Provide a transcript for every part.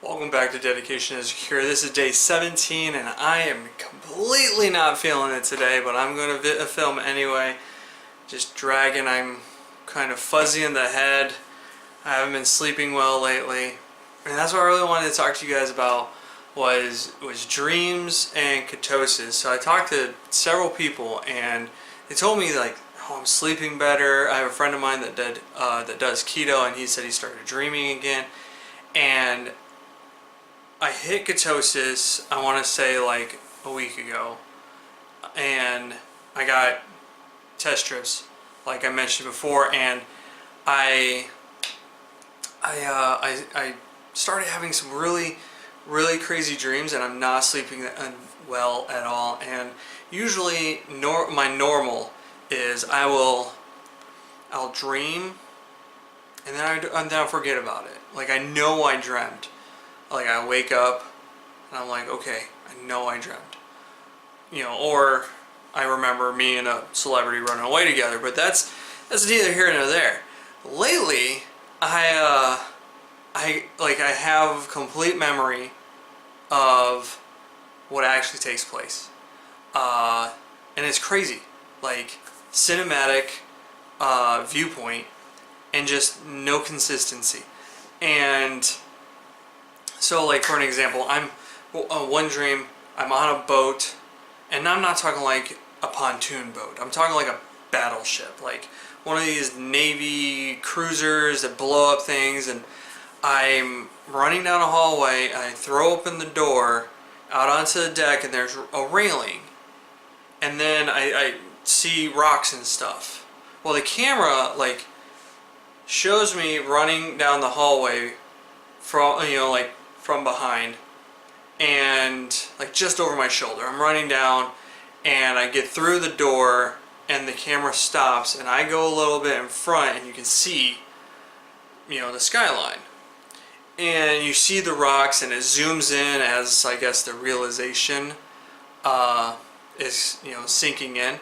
Welcome back to Dedication is Secure. This is day 17 and I am completely not feeling it today, but I'm going to film anyway. Just dragging. I'm kind of fuzzy in the head. I haven't been sleeping well lately. And that's what I really wanted to talk to you guys about was dreams and ketosis. So I talked to several people and they told me like, oh, I'm sleeping better. I have a friend of mine that does keto and he said he started dreaming again. And I hit ketosis, I want to say like a week ago, and I got test strips, like I mentioned before, and I started having some really crazy dreams, and I'm not sleeping well at all. And usually, my normal is I'll dream, and then I'll forget about it. Like I know I dreamt. Like I wake up and I'm like, okay, I know I dreamt. Or I remember me and a celebrity running away together, but that's neither here nor there. Lately, I have complete memory of what actually takes place. And it's crazy. Like cinematic viewpoint and just no consistency. And so, like for an example, I'm one dream. I'm on a boat, and I'm not talking like a pontoon boat. I'm talking like a battleship, like one of these Navy cruisers that blow up things. And I'm running down a hallway. And I throw open the door out onto the deck, and there's a railing. And then I see rocks and stuff. Well, the camera like shows me running down the hallway from behind, and like just over my shoulder. I'm running down and I get through the door and the camera stops and I go a little bit in front and you can see the skyline, and you see the rocks, and it zooms in as I guess the realization is sinking in,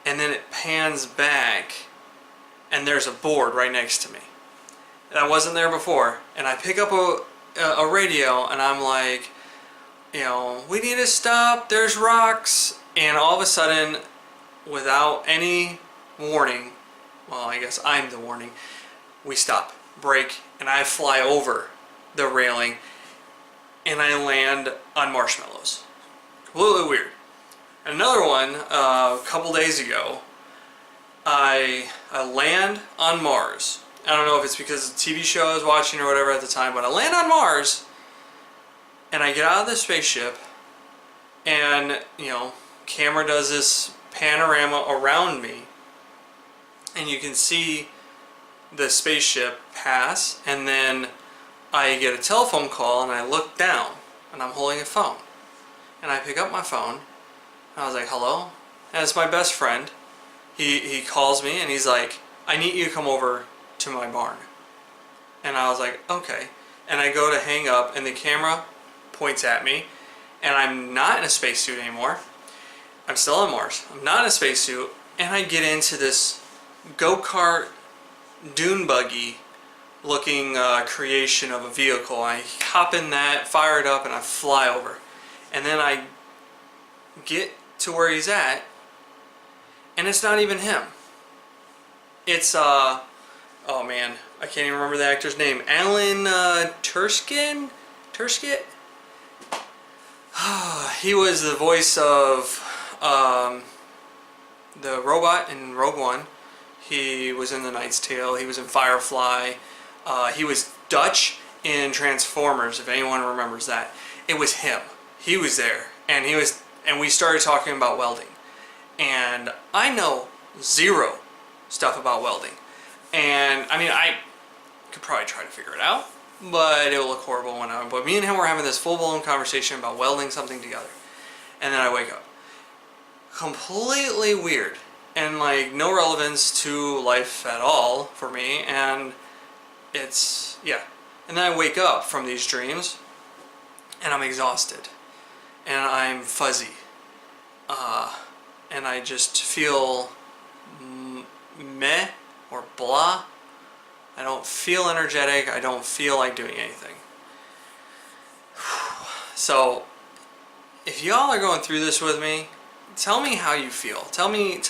and then it pans back and there's a board right next to me that wasn't there before, and I pick up a radio and I'm like, we need to stop, there's rocks. And all of a sudden, without any warning, well, I guess I'm the warning, we stop, brake, and I fly over the railing and I land on marshmallows. Completely weird. Another one, a couple days ago, I land on Mars. I don't know if it's because of the TV show I was watching or whatever at the time, but I land on Mars and I get out of the spaceship, and camera does this panorama around me and you can see the spaceship pass, and then I get a telephone call and I look down and I'm holding a phone, and I pick up my phone and I was like, hello? And it's my best friend. He calls me and he's like, I need you to come over to my barn. And I was like, okay. And I go to hang up and the camera points at me, and I'm not in a spacesuit anymore. I'm still on Mars. I'm not in a spacesuit, and I get into this go-kart dune buggy looking creation of a vehicle. I hop in that, fire it up, and I fly over. And then I get to where he's at, and it's not even him. It's oh man, I can't even remember the actor's name. Alan Turskin? He was the voice of the robot in Rogue One. He was in The Knight's Tale. He was in Firefly. He was Dutch in Transformers, if anyone remembers that. It was him. He was there, and we started talking about welding. And I know zero stuff about welding. And I mean, I could probably try to figure it out, but it will look horrible when I'm. But me and him were having this full-blown conversation about welding something together. And then I wake up. Completely weird. And like no relevance to life at all for me. And it's, yeah. And then I wake up from these dreams and I'm exhausted. And I'm fuzzy. And I just feel meh or blah. I don't feel energetic. I don't feel like doing anything. So if y'all are going through this with me, tell me how you feel. Tell me,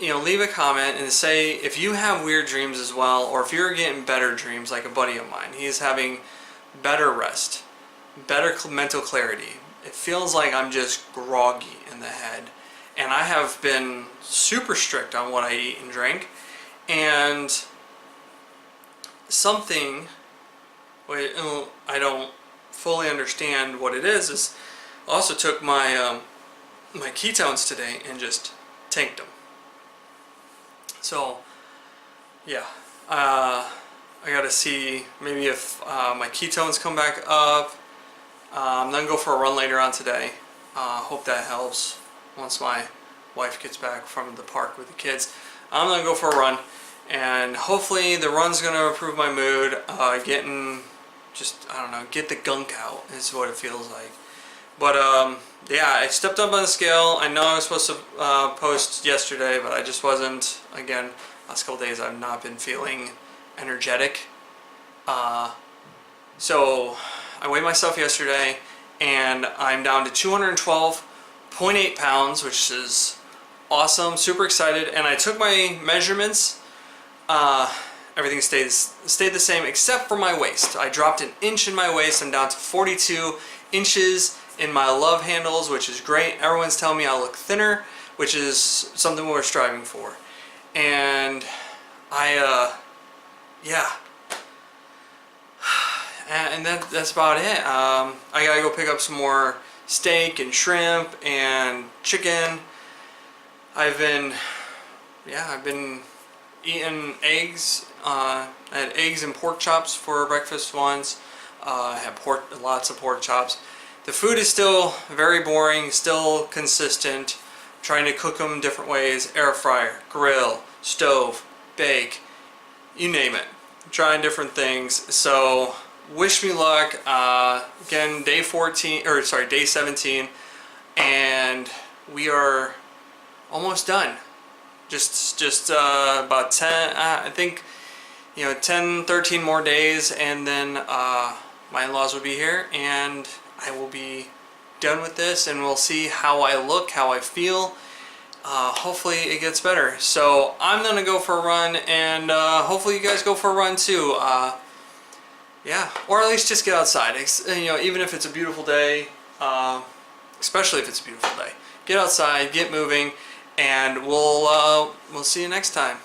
leave a comment and say if you have weird dreams as well, or if you're getting better dreams like a buddy of mine. He's having better rest, better mental clarity. It feels like I'm just groggy in the head. And I have been super strict on what I eat and drink. And something I don't fully understand what it is I also took my my ketones today and just tanked them. So yeah, I gotta see maybe if my ketones come back up. I'm gonna go for a run later on today. Hope that helps once my wife gets back from the park with the kids. I'm gonna go for a run, and hopefully the run's gonna improve my mood. Get the gunk out is what it feels like. But yeah, I stepped up on the scale. I know I was supposed to post yesterday, but I just wasn't. Again, last couple days I've not been feeling energetic. So I weighed myself yesterday, and I'm down to 212.8 pounds, which is awesome. Super excited. And I took my measurements. Everything stayed the same except for my waist. I dropped an inch in my waist. I'm down to 42 inches in my love handles, which is great. Everyone's telling me I look thinner, which is something we're striving for. And yeah. And that's about it. I gotta go pick up some more steak and shrimp and chicken. I've been eating eggs. I had eggs and pork chops for breakfast once. I had lots of pork chops. The food is still very boring, still consistent. I'm trying to cook them different ways: air fryer, grill, stove, bake, you name it. I'm trying different things. So wish me luck. Again, day 17, and we are almost done. Just about 10, I think, 10, 13 more days, and then my in-laws will be here, and I will be done with this, and we'll see how I look, how I feel. Hopefully it gets better. So I'm gonna go for a run, and hopefully you guys go for a run too. Yeah, or at least just get outside. Even if it's a beautiful day, especially if it's a beautiful day, get outside, get moving, and we'll see you next time.